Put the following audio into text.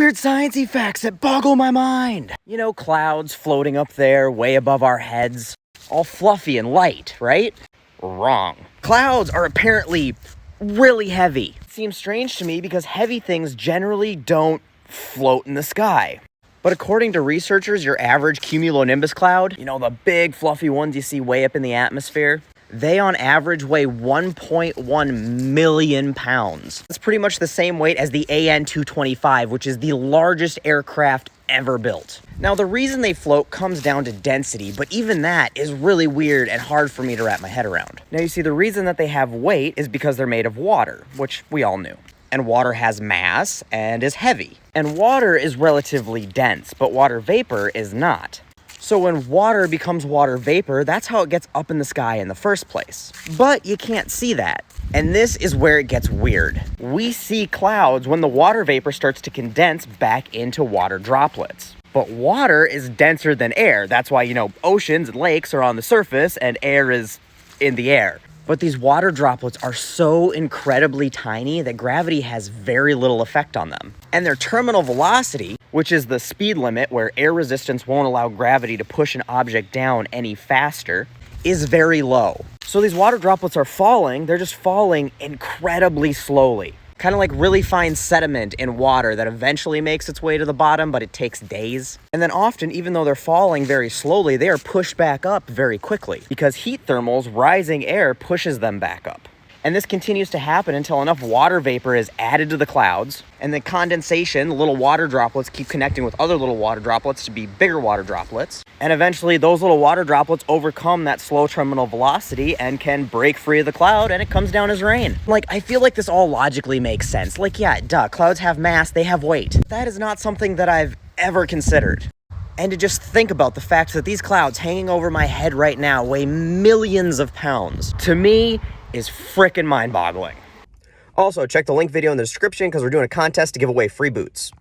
weird sciencey facts that boggle my mind. You know, clouds floating up there way above our heads, all fluffy and light, right? Wrong. Clouds are apparently really heavy. It seems strange to me because heavy things generally don't float in the sky. But according to researchers, your average cumulonimbus cloud, you know, the big fluffy ones you see way up in the atmosphere, they on average weigh 1.1 million pounds. That's pretty much the same weight as the AN-225, which is the largest aircraft ever built. Now, the reason they float comes down to density, but even that is really weird and hard for me to wrap my head around. Now, you see, the reason that they have weight is because they're made of water, which we all knew. And water has mass and is heavy. And water is relatively dense, but water vapor is not. So when water becomes water vapor, that's how it gets up in the sky in the first place. But you can't see that. And this is where it gets weird. We see clouds when the water vapor starts to condense back into water droplets. But water is denser than air. That's why, you know, oceans and lakes are on the surface and air is in the air. But these water droplets are so incredibly tiny that gravity has very little effect on them. And their terminal velocity, which is the speed limit where air resistance won't allow gravity to push an object down any faster, is very low. So these water droplets are falling, they're just falling incredibly slowly. Kind of like really fine sediment in water that eventually makes its way to the bottom, but it takes days. And then often, even though they're falling very slowly, they are pushed back up very quickly because heat thermals, rising air, pushes them back up. And this continues to happen until enough water vapor is added to the clouds, and then condensation, little water droplets keep connecting with other little water droplets to be bigger water droplets. And eventually those little water droplets overcome that slow terminal velocity and can break free of the cloud, and it comes down as rain. Like, I feel like this all logically makes sense. Like, yeah, duh, clouds have mass, they have weight. That is not something that I've ever considered. And to just think about the fact that these clouds hanging over my head right now weigh millions of pounds, to me, is frickin' mind-boggling. Also, check the link video in the description because we're doing a contest to give away free boots.